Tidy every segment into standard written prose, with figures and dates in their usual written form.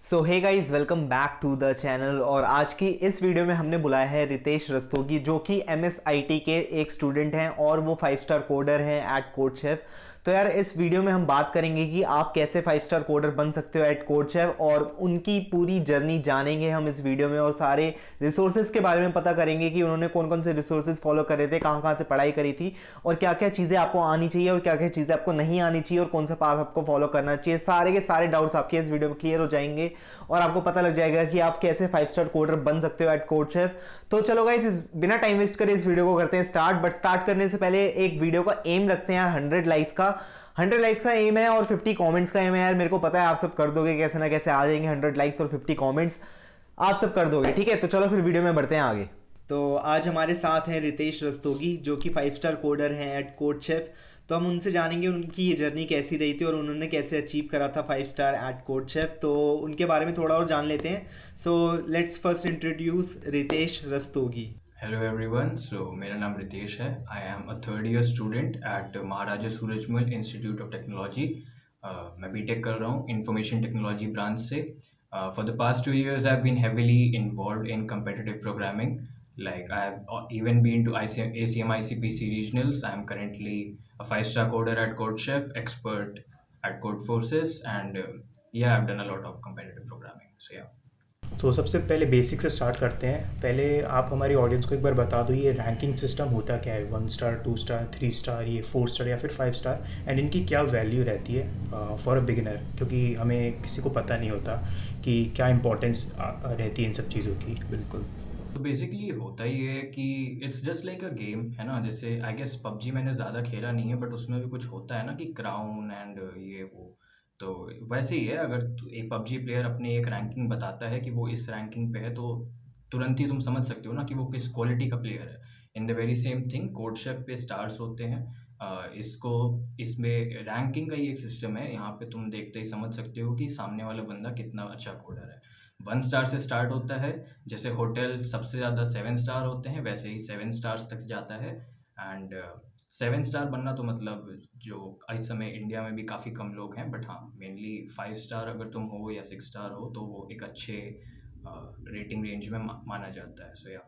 So hey guys, welcome back to the channel. और आज की इस वीडियो में हमने बुलाया है रितेश रस्तोगी, जो कि MSIT के एक स्टूडेंट हैं और वो 5 स्टार कोडर हैं एट कोडशेफ। तो यार इस वीडियो में हम बात करेंगे कि आप कैसे 5 स्टार कोडर बन सकते हो एट कोडशेफ, और उनकी पूरी जर्नी जानेंगे हम इस वीडियो में, और सारे रिसोर्सेज के बारे में पता करेंगे कि उन्होंने कौन कौन से रिसोर्सेज फॉलो करे थे, कहाँ कहाँ से पढ़ाई करी थी, और क्या क्या चीज़ें आपको आनी चाहिए और क्या क्या चीज़ें आपको नहीं आनी चाहिए, और कौन सा पाथ आपको फॉलो करना चाहिए। सारे के सारे डाउट्स आपके इस वीडियो में क्लियर हो जाएंगे और आपको पता लग जाएगा कि आप कैसे 5 स्टार कोडर बन सकते हो एट कोडशेफ। तो चलो गाइस, बिना टाइम वेस्ट करे इस वीडियो को करते हैं स्टार्ट। बट स्टार्ट करने से पहले एक वीडियो का एम रखते हैं यार, 100 लाइक्स का। 100 लाइक्स का एम है और 50 कमेंट्स का एम है यार। मेरे को पता है आप सब कर दोगे, कैसे ना कैसे आ जाएंगे 100 लाइक्स और 50 कमेंट्स, आप सब कर दोगे, ठीक है। तो चलो फिर वीडियो में बढ़ते हैं आगे। तो आज हमारे साथ हैं रितेश रस्तोगी, जो कि 5 स्टार कोडर हैं एट कोडशेफ। तो हम उनसे जानेंगे उनकी ये जर्नी कैसी रही थी और उन्होंने कैसे अचीव करा था 5 स्टार एट कोडशेफ। तो उनके बारे में थोड़ा और जान लेते हैं। So let's first introduce Ritesh Rastogi. Hello everyone, so मेरा नाम रितेश है। I am a third year student at Maharaja Surajmal Institute of Technology. मैं बीटेक कर रहा हूँ इंफॉर्मेशन टेक्नोलॉजी ब्रांच से। For the past 2 years I have been heavily involved in competitive programming. Like I have even been to ACM ICPC regionals. I am currently a 5 star coder at CodeChef, expert at Codeforces, and yeah, I've done a lot of competitive programming. So yeah. तो सबसे पहले basic से start करते हैं। पहले आप हमारी audience को एक बार बता दो, ये रैंकिंग सिस्टम होता क्या है? 1 स्टार, 2 स्टार, 3 स्टार, ये 4 स्टार या फिर 5 स्टार, एंड इनकी क्या वैल्यू रहती है फॉर अ बिगिनर, क्योंकि हमें किसी को पता नहीं होता कि क्या इंपॉर्टेंस रहती है इन सब चीज़ों की। बिल्कुल। तो बेसिकली होता ही है कि it's just like a game, है ना। जैसे आई गेस पबजी मैंने ज़्यादा खेला नहीं है, बट उसमें भी कुछ होता है ना कि क्राउन एंड ये वो। तो वैसे ही है, अगर एक पबजी प्लेयर अपनी एक रैंकिंग बताता है कि वो इस रैंकिंग पे है, तो तुरंत ही तुम समझ सकते हो ना कि वो किस क्वालिटी का प्लेयर है। इन the very same thing, code chef पे स्टार्स होते हैं। इसको इसमें रैंकिंग का ही एक सिस्टम है। यहाँ पे तुम देखते ही समझ सकते हो कि सामने वाला बंदा कितना अच्छा कोडर है। 1 स्टार से स्टार्ट होता है। जैसे होटल सबसे ज़्यादा 7 स्टार होते हैं, वैसे ही 7 स्टार्स तक जाता है। एंड 7 स्टार बनना तो मतलब जो इस समय इंडिया में भी काफ़ी कम लोग हैं, बट हाँ, मेनली 5 स्टार अगर तुम हो या 6 स्टार हो तो वो एक अच्छे रेटिंग रेंज में माना जाता है। सो या,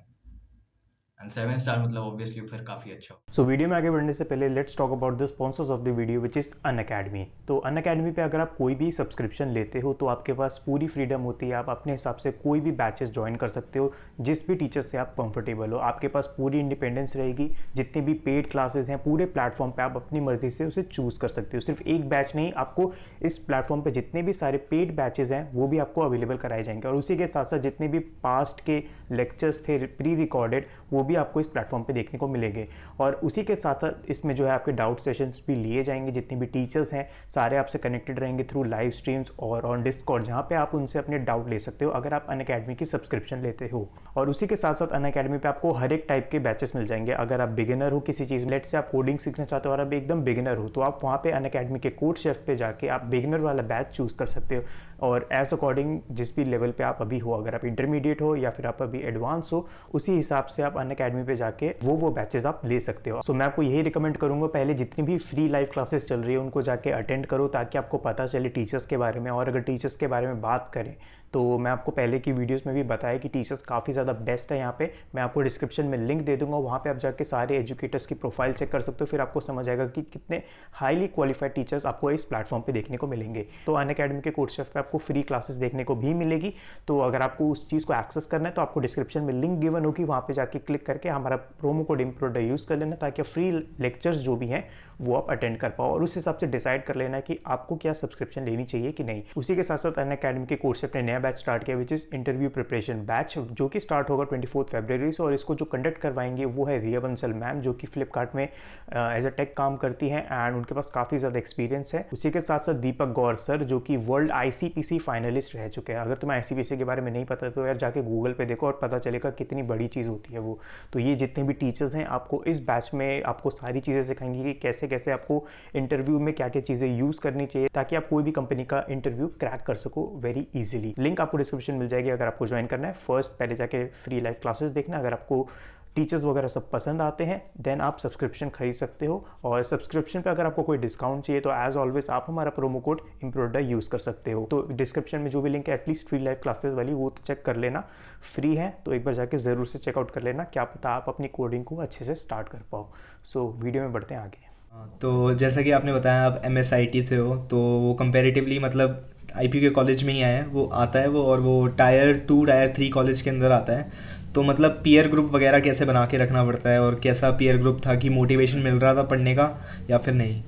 एंड 7 स्टार मतलब ऑब्वियसली फिर काफ़ी अच्छा। सो वीडियो में आगे बढ़ने से पहले let's talk about the sponsors of the video, which is Unacademy. तो अनअकैडमी पे अगर आप कोई भी सब्सक्रिप्शन लेते हो तो आपके पास पूरी फ्रीडम होती है, आप अपने हिसाब से कोई भी बैचेस ज्वाइन कर सकते हो, जिस भी टीचर से आप कंफर्टेबल हो। आपके पास पूरी इंडिपेंडेंस रहेगी। जितने भी पेड क्लासेस हैं पूरे प्लेटफॉर्म पे आप अपनी मर्जी से उसे चूज़ कर सकते हो। सिर्फ एक बैच नहीं, आपको इस प्लेटफॉर्म पे जितने भी सारे पेड बैचेस हैं वो भी आपको अवेलेबल कराए जाएंगे, और उसी के साथ साथ जितने भी पास्ट के लेक्चर्स थे प्री रिकॉर्डेड, वो भी आपको इस प्लेटफॉर्म पे देखने को मिलेंगे। और उसी के साथ साथ इसमें जो है आपके डाउट सेशंस भी लिए जाएंगे। जितने भी टीचर्स हैं सारे आपसे कनेक्टेड रहेंगे थ्रू लाइव स्ट्रीम्स और ऑन डिस्कॉर्ड, जहाँ पे आप उनसे अपने डाउट ले सकते हो अगर आप अनअकैडमी की सब्सक्रिप्शन लेते हो। और उसी के साथ साथ अनअकैडमी पे आपको हर एक टाइप के बैचेस मिल जाएंगे। अगर आप बिगिनर हो किसी चीज़ में, लेट से आप कोडिंग सीखना चाहते हो और आप एकदम बिगिनर हो, तो आप वहाँ पे अनअकैडमी के कोड शेफ पे जाके आप बिगिनर वाला बैच चूज़ कर सकते हो, और एज अकॉर्डिंग जिस भी लेवल पे आप अभी हो, अगर आप इंटरमीडिएट हो या फिर आप अभी एडवांस हो, उसी हिसाब से आप अनअकैडमी पे जाके वो बैचेस आप ले सकते हो। सो मैं आपको यही रिकमेंड करूंगा, पहले जितनी भी फ्री लाइव क्लासेस चल रही है उनको जाके अटेंड करो, ताकि आपको पता चले टीचर्स के बारे में। और अगर टीचर्स के बारे में बात करें तो मैं आपको पहले की वीडियोस में भी बताया कि टीचर्स काफ़ी ज़्यादा बेस्ट है यहाँ पे। मैं आपको डिस्क्रिप्शन में लिंक दे दूंगा, वहाँ पे आप जाके सारे एजुकेटर्स की प्रोफाइल चेक कर सकते हो, फिर आपको समझ आएगा कि कितने हाईली क्वालिफाइड टीचर्स आपको इस प्लेटफॉर्म पे देखने को मिलेंगे। तो अनअकैडमी के कोर्सेज पे आपको फ्री क्लासेस देखने को भी मिलेगी। तो अगर आपको उस चीज़ को एक्सेस करना है तो आपको डिस्क्रिप्शन में लिंक गिवन होगी, वहाँ पर जाके क्लिक करके हमारा प्रोमो कोड इम्प्रोडा यूज़ कर लेना, ताकि फ्री लेक्चर्स जो भी हैं वो आप अटेंड कर पाओ, और उस हिसाब से डिसाइड कर लेना कि आपको क्या सब्सक्रिप्शन लेनी चाहिए कि नहीं। उसी के साथ साथ अनअकैडमी के कोर्स ने नया बैच स्टार्ट किया, which is interview preparation batch, जो कि स्टार्ट होगा 24 फरवरी से। और इसको जो कंडक्ट करवाएंगे वो है रिया बंसल मैम, जो कि फ्लिपकार्ट में एज अ टेक काम करती हैं एंड उनके पास काफ़ी ज़्यादा एक्सपीरियंस है। उसी के साथ साथ दीपक गौर सर, जो कि वर्ल्ड ICPC फाइनलिस्ट रह चुके हैं। अगर तुम्हें ICPC के बारे में नहीं पता तो यार जाके गूगल पे देखो और पता चलेगा कितनी बड़ी चीज़ होती है वो। तो ये जितने भी टीचर्स हैं आपको इस बैच में आपको सारी चीज़ें सिखाएंगी कि कैसे कैसे आपको इंटरव्यू में क्या क्या चीज़ें यूज़ करनी चाहिए, ताकि आप कोई भी कंपनी का इंटरव्यू क्रैक कर सको वेरी इजीली। लिंक आपको डिस्क्रिप्शन मिल जाएगी अगर आपको ज्वाइन करना है। फर्स्ट पहले जाके फ्री लाइव क्लासेस देखना, अगर आपको टीचर्स वगैरह सब पसंद आते हैं, देन आप सब्सक्रिप्शन खरीद सकते हो। और सब्सक्रिप्शन पे अगर आपको कोई डिस्काउंट चाहिए तो एज ऑलवेज आप हमारा प्रोमो कोड इम्प्रोडा यूज़ कर सकते हो। तो डिस्क्रिप्शन में जो भी लिंक है एटलीस्ट फ्री लाइव क्लासेस वाली, वो तो चेक कर लेना, फ्री है तो एक बार जाके ज़रूर से चेकआउट कर लेना, क्या पता आप अपनी कोडिंग को अच्छे से स्टार्ट कर पाओ। सो वीडियो में बढ़ते हैं आगे। तो जैसा कि आपने बताया आप MSIT से हो, तो वो कंपैरेटिवली मतलब IPU के कॉलेज में ही आया है, वो आता है वो, और वो टायर 2 टायर 3 कॉलेज के अंदर आता है। तो मतलब पीयर ग्रुप वगैरह कैसे बना के रखना पड़ता है, और कैसा पीयर ग्रुप था कि मोटिवेशन मिल रहा था पढ़ने का या फिर नहीं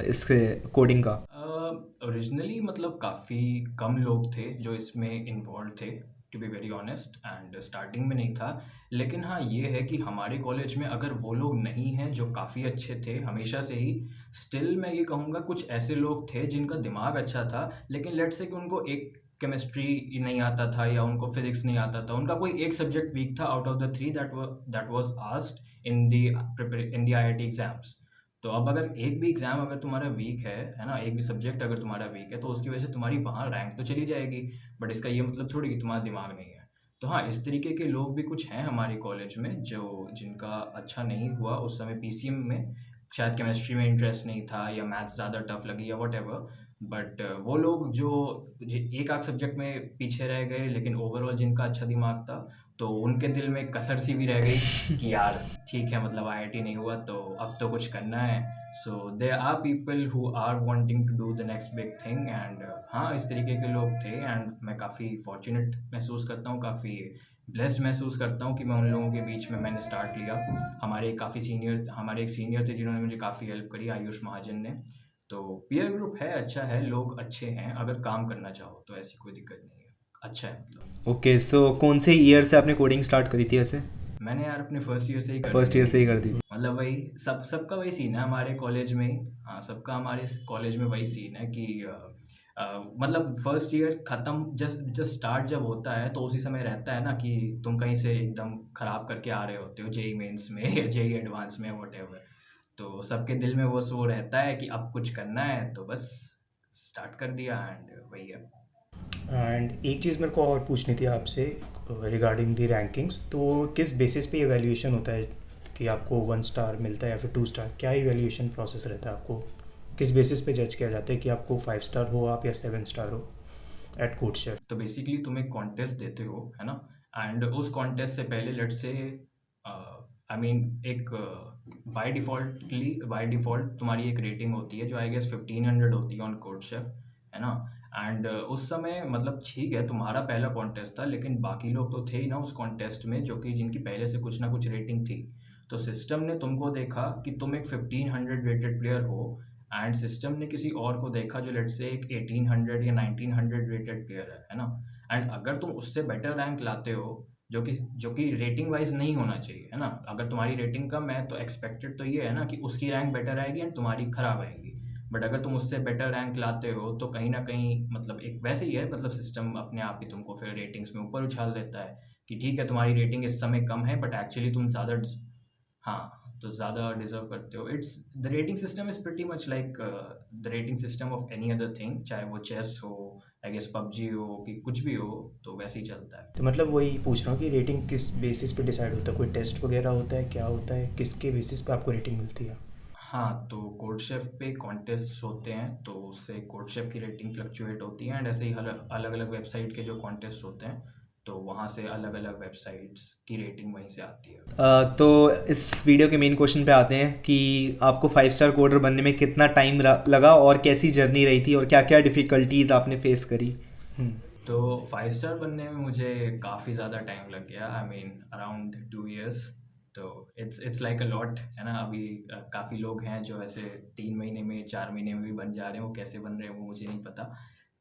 इसके कोडिंग का? ओरिजिनली मतलब काफ़ी कम लोग थे जो इसमें इन्वॉल्व थे, to be very honest, and starting में नहीं था। लेकिन हाँ, ये है कि हमारे कॉलेज में अगर वो लोग नहीं हैं जो काफ़ी अच्छे थे हमेशा से ही, स्टिल मैं ये कहूँगा कुछ ऐसे लोग थे जिनका दिमाग अच्छा था, लेकिन लेट्स से कि उनको एक केमिस्ट्री नहीं आता था या उनको फिजिक्स नहीं आता था, उनका कोई एक सब्जेक्ट वीक था out of the 3 that was asked in the IIT exams. तो अब अगर एक भी एग्ज़ाम अगर तुम्हारा वीक है ना, एक भी सब्जेक्ट अगर तुम्हारा वीक है, तो उसकी वजह से तुम्हारी वहाँ रैंक तो चली जाएगी, बट इसका ये मतलब थोड़ी कि तुम्हारा दिमाग नहीं है। तो हाँ, इस तरीके के लोग भी कुछ हैं हमारे कॉलेज में जो जिनका अच्छा नहीं हुआ उस समय PCM में, शायद केमिस्ट्री में इंटरेस्ट नहीं था या मैथ्स ज़्यादा टफ लगी या वॉटेवर, बट वो लोग जो एक आध सब्जेक्ट में पीछे रह गए, लेकिन ओवरऑल जिनका अच्छा दिमाग था, तो उनके दिल में कसर सी भी रह गई कि यार ठीक है, मतलब IIT नहीं हुआ तो अब तो कुछ करना है। So there are people who are wanting to do the next big thing, and हाँ, इस तरीके के लोग थे, एंड मैं काफ़ी फॉर्चुनेट महसूस करता हूँ, काफ़ी ब्लेस्ड महसूस करता हूँ कि मैं उन लोगों के बीच में मैंने स्टार्ट लिया। हमारे एक सीनियर थे जिन्होंने मुझे काफ़ी हेल्प करी, आयुष महाजन ने। तो पीयर ग्रुप है, अच्छा है, लोग अच्छे हैं, अगर काम करना चाहो तो ऐसी कोई दिक्कत नहीं है, अच्छा है मतलब। ओके, सो कौन से ईयर से आपने कोडिंग स्टार्ट करी थी ऐसे? मैंने यार अपने फर्स्ट ईयर से ही कर फर्स्ट दी ईयर थी। से ही कर दी थी? मतलब वही सबका वही सीन है हमारे कॉलेज में ही। हाँ, सबका हमारे कॉलेज में वही सीन है कि मतलब फर्स्ट ईयर ख़त्म, जस्ट स्टार्ट जब होता है तो उसी समय रहता है ना कि तुम कहीं से एकदम ख़राब करके आ रहे होते हो JEE मेंस में या JEE एडवांस में, वॉटेवर। तो सबके दिल में बस वो रहता है कि अब कुछ करना है, तो बस स्टार्ट कर दिया, एंड वही है। एंड एक चीज़ मेरे को और पूछनी थी आपसे रिगार्डिंग दी रैंकिंग्स, तो किस बेसिस पे इवैल्यूएशन होता है कि आपको 1 स्टार मिलता है या फिर 2 स्टार, क्या इवैल्यूएशन प्रोसेस रहता है? आपको किस बेसिस पे जज किया जाता है कि आपको 5 स्टार हो आप या 7 स्टार हो एट कोडशेफ? तो बेसिकली तुम एक कॉन्टेस्ट देते हो, है ना, एंड उस कॉन्टेस्ट से पहले लेट्स से आई मीन एक बाय डिफ़ॉल्ट तुम्हारी एक रेटिंग होती है जो आई गेस 1500 होती है ऑन कोडशेफ, है ना। एंड उस समय मतलब ठीक है, तुम्हारा पहला कॉन्टेस्ट था, लेकिन बाकी लोग तो थे ही ना उस कॉन्टेस्ट में जो कि जिनकी पहले से कुछ ना कुछ रेटिंग थी। तो सिस्टम ने तुमको देखा कि तुम एक 1500 रेटेड प्लेयर हो, एंड सिस्टम ने किसी और को देखा जो लेट्स से एक 1800 या 1900 रेटेड प्लेयर है ना। एंड अगर तुम उससे बेटर रैंक लाते हो, जो कि रेटिंग वाइज नहीं होना चाहिए, है ना, अगर तुम्हारी रेटिंग कम है तो एक्सपेक्टेड तो ये है ना कि उसकी रैंक बेटर आएगी एंड तुम्हारी खराब आएगी। बट अगर तुम उससे बेटर रैंक लाते हो तो कहीं ना कहीं मतलब एक वैसे ही है, मतलब सिस्टम अपने आप ही तुमको फिर रेटिंग्स में ऊपर उछाल देता है कि ठीक है तुम्हारी रेटिंग इस समय कम है, बट एक्चुअली तुम ज़्यादा, हाँ, तो ज़्यादा डिज़र्व करते हो। It's the rating system is pretty much like the rating system of any other thing, चाहे वो चेस हो, आई गेस पबजी हो, कि कुछ भी हो, तो वैसे ही चलता है। तो मतलब वही पूछ रहा हूँ कि रेटिंग किस बेसिस पे डिसाइड होता है, कोई टेस्ट वगैरह होता है, क्या होता है, किसके बेसिस पे आपको रेटिंग मिलती है? हाँ, तो कोडशेफ पे कॉन्टेस्ट होते हैं, तो उससे कोडशेफ की रेटिंग फ्लक्चुएट होती है, एंड ऐसे ही अलग अलग वेबसाइट के जो कॉन्टेस्ट होते हैं, तो वहाँ से अलग अलग वेबसाइट्स की रेटिंग वहीं से आती है। तो इस वीडियो के मेन क्वेश्चन पे आते हैं कि आपको 5 स्टार कोडर बनने में कितना टाइम लगा और कैसी जर्नी रही थी और क्या क्या डिफ़िकल्टीज आपने फेस करी? तो 5 स्टार बनने में मुझे काफ़ी ज़्यादा टाइम लग गया, आई मीन अराउंड 2 इयर्स। तो इट्स लाइक अ लॉट, है ना। अभी काफ़ी लोग हैं जो ऐसे 3 महीने में 4 महीने में भी बन जा रहे हैं, वो कैसे बन रहे हैं वो मुझे नहीं पता।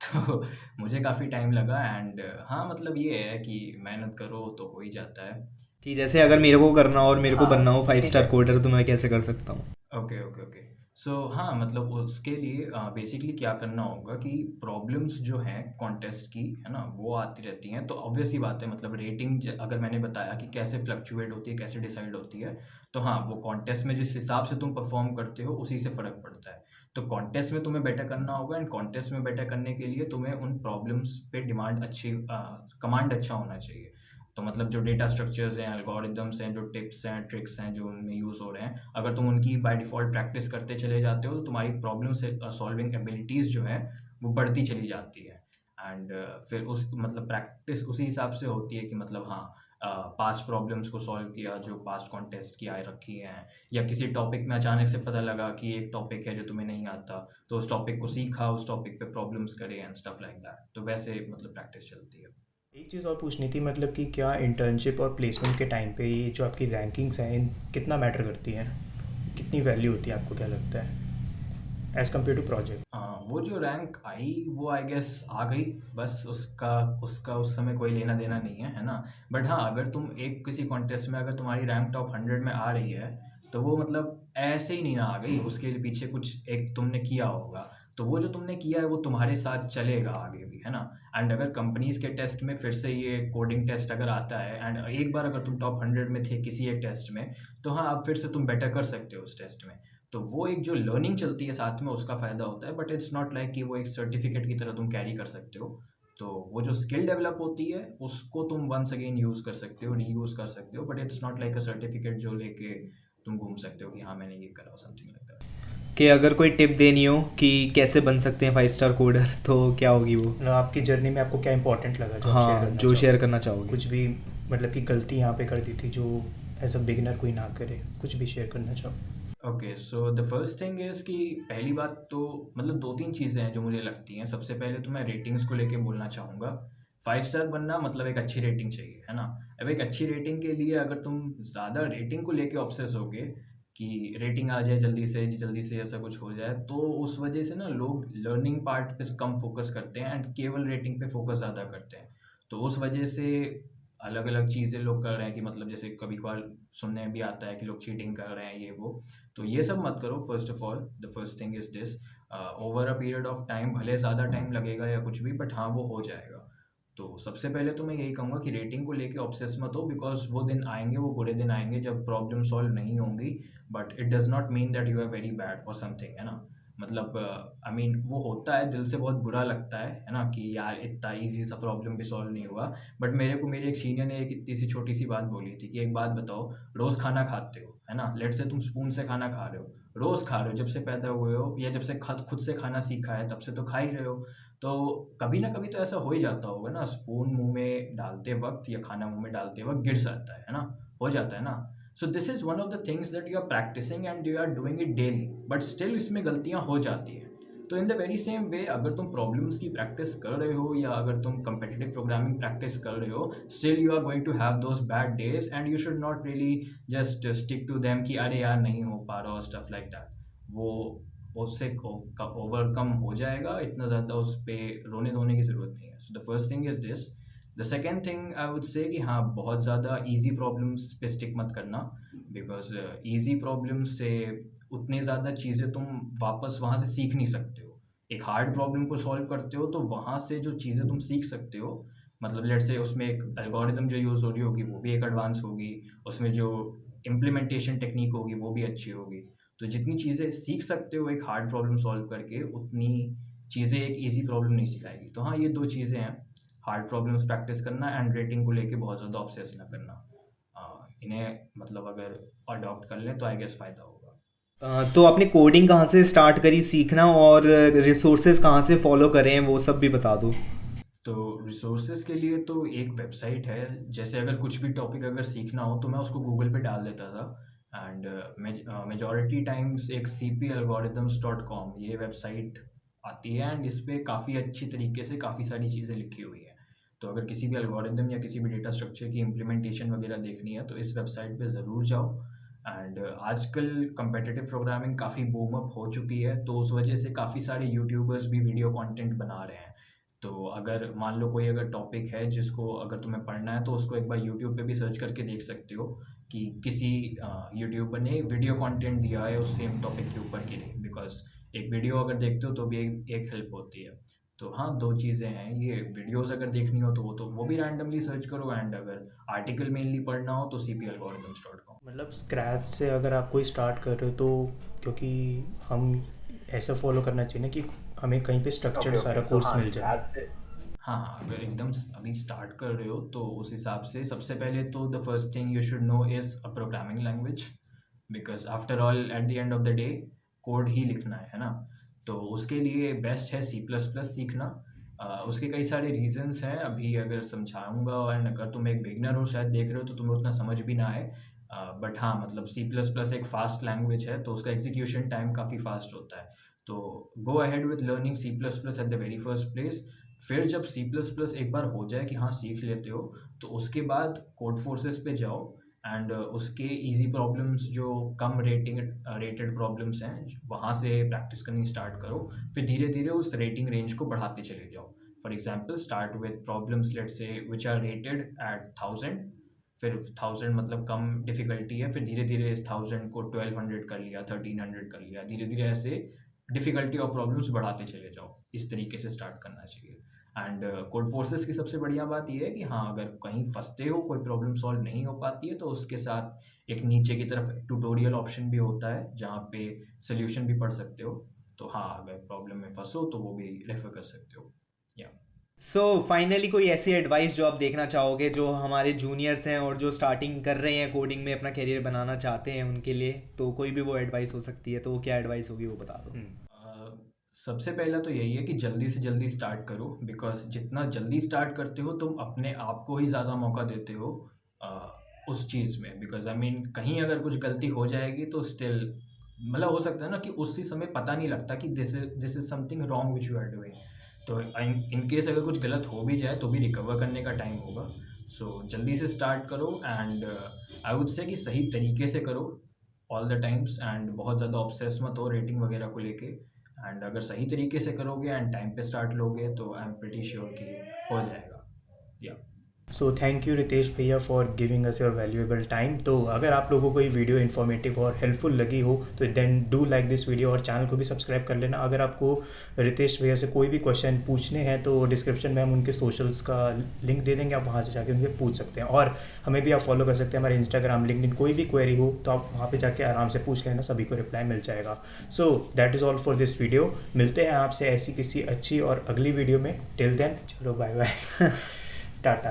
तो मुझे काफ़ी टाइम लगा, एंड हाँ, मतलब ये है कि मेहनत करो तो हो ही जाता है। कि जैसे अगर मेरे को करना हो और मेरे को हाँ, बनना हो 5 ठीक स्टार है। कोडर, तो मैं कैसे कर सकता हूँ? Okay, okay, okay. सो हाँ, मतलब उसके लिए बेसिकली क्या करना होगा कि प्रॉब्लम्स जो हैं कॉन्टेस्ट की, है ना, वो आती रहती हैं, तो ऑब्वियस ही बात है, मतलब रेटिंग अगर मैंने बताया कि कैसे फ्लक्चुएट होती है, कैसे डिसाइड होती है, तो हाँ, वो कॉन्टेस्ट में जिस हिसाब से तुम परफॉर्म करते हो उसी से फ़र्क पड़ता है। तो कॉन्टेस्ट में तुम्हें बेटर करना होगा, एंड कॉन्टेस्ट में बेटर करने के लिए तुम्हें उन प्रॉब्लम्स पे कमांड अच्छा होना चाहिए। तो मतलब जो डेटा स्ट्रक्चर्स हैं, एल्गोरिदम्स हैं, जो टिप्स हैं, ट्रिक्स हैं जो उनमें यूज़ हो रहे हैं, अगर तुम उनकी बाय डिफ़ॉल्ट प्रैक्टिस करते चले जाते हो तो तुम्हारी प्रॉब्लम से सॉल्विंग एबिलिटीज़ जो है वो बढ़ती चली जाती है। एंड फिर उस मतलब प्रैक्टिस उसी हिसाब से होती है कि मतलब हाँ, पास्ट प्रॉब्लम्स को सॉल्व किया जो पास्ट कॉन्टेस्ट की आए रखी हैं, या किसी टॉपिक में अचानक से पता लगा कि एक टॉपिक है जो तुम्हें नहीं आता, तो उस टॉपिक को सीखा, उस टॉपिक पे प्रॉब्लम्स करे एंड स्टफ लाइक दैट। तो वैसे मतलब प्रैक्टिस चलती है। एक चीज़ और पूछनी थी, मतलब कि क्या इंटर्नशिप और प्लेसमेंट के टाइम पे ये जो आपकी रैंकिंग्स हैं इन कितना मैटर करती हैं, कितनी वैल्यू होती है, आपको क्या लगता है एज़ कम्पेयर टू प्रोजेक्ट? वो जो रैंक आई वो आई गेस आ गई, बस उसका उसका उस समय कोई लेना देना नहीं है, है ना? बट हाँ, अगर तुम एक किसी कॉन्टेस्ट में अगर तुम्हारी रैंक टॉप 100 में आ रही है, तो वो मतलब ऐसे ही नहीं ना आ गई, उसके पीछे कुछ एक तुमने किया होगा। तो वो जो तुमने किया है वो तुम्हारे साथ चलेगा आगे भी, है ना? एंड अगर कंपनीज़ के टेस्ट में फिर से ये कोडिंग टेस्ट अगर आता है एंड एक बार अगर तुम टॉप 100 में थे किसी एक टेस्ट में, तो हाँ, अब फिर से तुम बेटर कर सकते हो उस टेस्ट में। तो वो एक जो लर्निंग चलती है साथ में, उसका फ़ायदा होता है, बट इट्स नॉट लाइक कि वो एक सर्टिफिकेट की तरह तुम कैरी कर सकते हो। तो वो जो स्किल डेवलप होती है उसको तुम वंस अगेन यूज़ कर सकते हो, रीयूज़ कर सकते हो, but it's not like a certificate जो लेके तुम घूम सकते हो कि हाँ मैंने ये करा, समथिंग लाइक दैट। कि अगर कोई टिप देनी हो कि कैसे बन सकते हैं 5 स्टार कोडर, तो क्या होगी वो? मतलब आपकी जर्नी में आपको क्या इंपॉर्टेंट लगा जो आप शेयर हाँ, करना जो चाहोगे? शेयर करना चाहोगे। कुछ भी, मतलब कि गलती यहाँ पे कर दी थी जो एज अ बिगिनर कोई ना करे, कुछ भी शेयर करना चाहो? Okay, so the first thing is कि पहली बात तो मतलब 2-3 चीज़ें हैं जो मुझे लगती हैं। सबसे पहले तो मैं रेटिंग्स को लेके बोलना चाहूँगा। 5 स्टार बनना मतलब एक अच्छी रेटिंग चाहिए, है ना? अब एक अच्छी रेटिंग के लिए अगर तुम ज़्यादा रेटिंग को लेके ऑब्सेस होगे कि रेटिंग आ जाए जल्दी से ऐसा कुछ हो जाए, तो उस वजह से ना लोग लर्निंग पार्ट पे कम फोकस करते हैं एंड केवल रेटिंग पे फोकस ज़्यादा करते हैं। तो उस वजह से अलग-अलग चीज़ें लोग कर रहे हैं कि मतलब जैसे कभी-कभार सुनने में भी आता है कि लोग चीटिंग कर रहे हैं, ये वो। तो ये सब मत करो। First of all the first thing is this, over a period of time भले ज़्यादा टाइम लगेगा या कुछ भी, बट हाँ, वो हो जाएगा। तो सबसे पहले तो मैं यही कहूँगा कि रेटिंग को लेके ऑब्सेस मत हो, बिकॉज़ वो दिन आएँगे, वो बुरे दिन आएँगे जब प्रॉब्लम सॉल्व नहीं होंगी, but it does not mean that you are very bad और समथिंग, है ना? मतलब आई मीन वो होता है, दिल से बहुत बुरा लगता है ना? कि यार इतना ईज़ी सा प्रॉब्लम भी सॉल्व नहीं हुआ। बट मेरे को मेरे एक सीनियर ने एक इतनी सी छोटी सी बात बोली थी कि एक बात बताओ, रोज़ खाना खाते हो, है ना? लेट्स से तुम स्पून से खाना खा रहे हो, रोज़ खा रहे हो, जब से पैदा हुए हो या जब से खुद से खाना सीखा है तब से तो खा ही रहे हो। तो कभी ना कभी तो ऐसा हो ही जाता होगा ना, स्पून मुँह में डालते वक़्त या खाना मुँह में डालते वक़्त गिर जाता है ना? हो जाता है ना? So this is one of the things that you are practicing and you are doing it daily, but still इसमें गलतियाँ हो जाती हैं। तो in the very same way अगर तुम प्रॉब्लम्स की प्रैक्टिस कर रहे हो या अगर तुम कंपेटिटिव प्रोग्रामिंग प्रैक्टिस कर रहे हो, still you are going to have those bad days and you should not really just stick to them कि अरे यार नहीं हो पा रहा और स्टफ लाइक दैट। वो उससे ओवरकम हो जाएगा, इतना ज़्यादा उस पर रोने धोने की ज़रूरत नहीं है। So the first thing is this. The second thing I would say कि हाँ, बहुत ज़्यादा ईजी प्रॉब्लम्स पे स्टिक मत करना, बिकॉज ईजी प्रॉब्लम से उतनी ज़्यादा चीज़ें तुम वापस वहाँ से सीख नहीं सकते हो। एक हार्ड प्रॉब्लम को सॉल्व करते हो तो वहाँ से जो चीज़ें तुम सीख सकते हो, मतलब लेट से उसमें एक एल्गोरिदम जो यूज़ हो रही होगी वो भी एक एडवांस होगी, उसमें जो इम्प्लीमेंटेशन टेक्निक होगी वो भी अच्छी होगी। तो जितनी चीज़ें सीख सकते हो एक हार्ड प्रॉब्लम सॉल्व करके, उतनी चीज़ें एक ईजी प्रॉब्लम नहीं सिखाएगी। तो हाँ, ये 2 चीज़ें हैं, हार्ड प्रॉब्लम्स प्रैक्टिस करना एंड रेटिंग को लेके बहुत ज़्यादा ऑब्सेस ना करना। इन्हें मतलब अगर अडॉप्ट कर लें तो आई गेस फ़ायदा होगा। तो आपने कोडिंग कहाँ से स्टार्ट करी सीखना, और रिसोर्सेज कहाँ से फॉलो करें, वो सब भी बता दो। तो रिसोर्सेज के लिए तो एक वेबसाइट है, जैसे अगर कुछ भी टॉपिक अगर सीखना हो तो मैं उसको गूगल पे डाल देता था एंड मेजॉरिटी टाइम्स एक cpalgorithms.com ये वेबसाइट आती है एंड इस पे काफ़ी अच्छी तरीके से काफ़ी सारी चीज़ें लिखी हुई हैं। तो अगर किसी भी एल्गोरिदम या किसी भी डेटा स्ट्रक्चर की इम्प्लीमेंटेशन वगैरह देखनी है तो इस वेबसाइट पे ज़रूर जाओ। एंड आजकल कंपेटिटिव प्रोग्रामिंग काफ़ी बूम अप हो चुकी है, तो उस वजह से काफ़ी सारे यूट्यूबर्स भी वीडियो कंटेंट बना रहे हैं। तो अगर मान लो कोई अगर टॉपिक है जिसको अगर तुम्हें पढ़ना है तो उसको एक बार यूट्यूब पे भी सर्च करके देख सकते हो कि किसी यूट्यूबर ने वीडियो कंटेंट दिया है उस सेम टॉपिक के ऊपर के लिए, बिकॉज एक वीडियो अगर देखते हो तो भी एक हेल्प होती है। तो हाँ, 2 चीज़ें हैं, ये वीडियोस अगर देखनी हो तो वो भी रैंडमली सर्च करो, एंड अगर आर्टिकल मेनली पढ़ना हो तो cpalgorithms.com। मतलब स्क्रैच से अगर आप कोई स्टार्ट कर रहे हो तो, क्योंकि हम ऐसा फॉलो करना चाहिए ना कि हमें कहीं पे स्ट्रक्चर्ड सारा कोर्स मिल जाए। हाँ, अगर एकदम अभी स्टार्ट कर रहे हो तो उस हिसाब से सबसे पहले तो the first thing you should know is a programming language, because after all at the end of the day code ही लिखना है ना। तो उसके लिए बेस्ट है सी प्लस प्लस सीखना। उसके कई सारे रीजंस हैं, अभी अगर समझाऊंगा, एंड अगर तुम एक बिगनर हो शायद देख रहे हो तो तुम्हें उतना समझ भी ना आए, बट हाँ मतलब सी प्लस प्लस एक फास्ट लैंग्वेज है तो उसका एग्जीक्यूशन टाइम काफ़ी फास्ट होता है। तो go ahead with learning C plus plus at the very first place. फिर जब सी प्लस प्लस एक बार हो जाए कि हाँ सीख लेते हो, तो उसके बाद कोड फोर्सेस पे जाओ एंड उसके इजी प्रॉब्लम्स जो कम रेटेड प्रॉब्लम्स हैं वहाँ से प्रैक्टिस करनी स्टार्ट करो। फिर धीरे धीरे उस रेटिंग रेंज को बढ़ाते चले जाओ। For example start with problems let say which R rated eight 1000, फिर 1000 मतलब कम डिफ़िकल्टी है, फिर धीरे धीरे इस 1000 को 1200 कर लिया, 1300 कर लिया, धीरे धीरे ऐसे डिफ़िकल्टी ऑफ प्रॉब्लम्स बढ़ाते चले जाओ। इस तरीके से स्टार्ट करना चाहिए। एंड कोड फोर्सेस की सबसे बढ़िया बात यह है कि हाँ अगर कहीं फंसते हो, कोई प्रॉब्लम सॉल्व नहीं हो पाती है, तो उसके साथ एक नीचे की तरफ ट्यूटोरियल ऑप्शन भी होता है जहाँ पे सोल्यूशन भी पढ़ सकते हो। तो हाँ अगर प्रॉब्लम में फंसो तो वो भी रेफर कर सकते हो। या सो फाइनली कोई ऐसी एडवाइस जो आप देखना चाहोगे जो हमारे जूनियर्स हैं और जो स्टार्टिंग कर रहे हैं कोडिंग में, अपना करियर बनाना चाहते हैं उनके लिए, तो कोई भी वो एडवाइस हो सकती है, तो वो क्या एडवाइस होगी वो बता दो। सबसे पहला तो यही है कि जल्दी से जल्दी स्टार्ट करो, बिकॉज जितना जल्दी स्टार्ट करते हो तुम अपने आप को ही ज़्यादा मौका देते हो उस चीज़ में। बिकॉज आई मीन कहीं अगर कुछ गलती हो जाएगी तो स्टिल मतलब हो सकता है ना कि उसी समय पता नहीं लगता कि this is something wrong which you are doing. तो इन केस अगर कुछ गलत हो भी जाए तो भी रिकवर करने का टाइम होगा। सो जल्दी से स्टार्ट करो एंड आई वुड से कि सही तरीके से करो ऑल द टाइम्स, एंड बहुत ज़्यादा ऑब्सेस मत हो रेटिंग वगैरह को लेके। एंड अगर सही तरीके से करोगे एंड टाइम पे स्टार्ट लोगे तो आई एम प्रीटी श्योर कि हो जाएगा। या सो थैंक यू रितेश भैया for giving us your valuable time. तो अगर आप लोगों को ये वीडियो इन्फॉर्मेटिव और हेल्पफुल लगी हो तो then do like this video और चैनल को भी सब्सक्राइब कर लेना। अगर आपको रितेश भैया से कोई भी क्वेश्चन पूछने हैं तो डिस्क्रिप्शन में हम उनके सोशल्स का लिंक दे देंगे, आप वहाँ से जाके उनसे पूछ सकते हैं। और हमें भी आप फॉलो कर सकते हैं, हमारे इंस्टाग्राम लिंक्डइन, कोई भी क्वेरी हो तो आप वहाँ पर जाके आराम से पूछ लेना, सभी को रिप्लाई मिल जाएगा। So that is all for this video. मिलते हैं आपसे ऐसी किसी अच्छी और अगली वीडियो में। टिल देन चलो बाय बाय टाटा।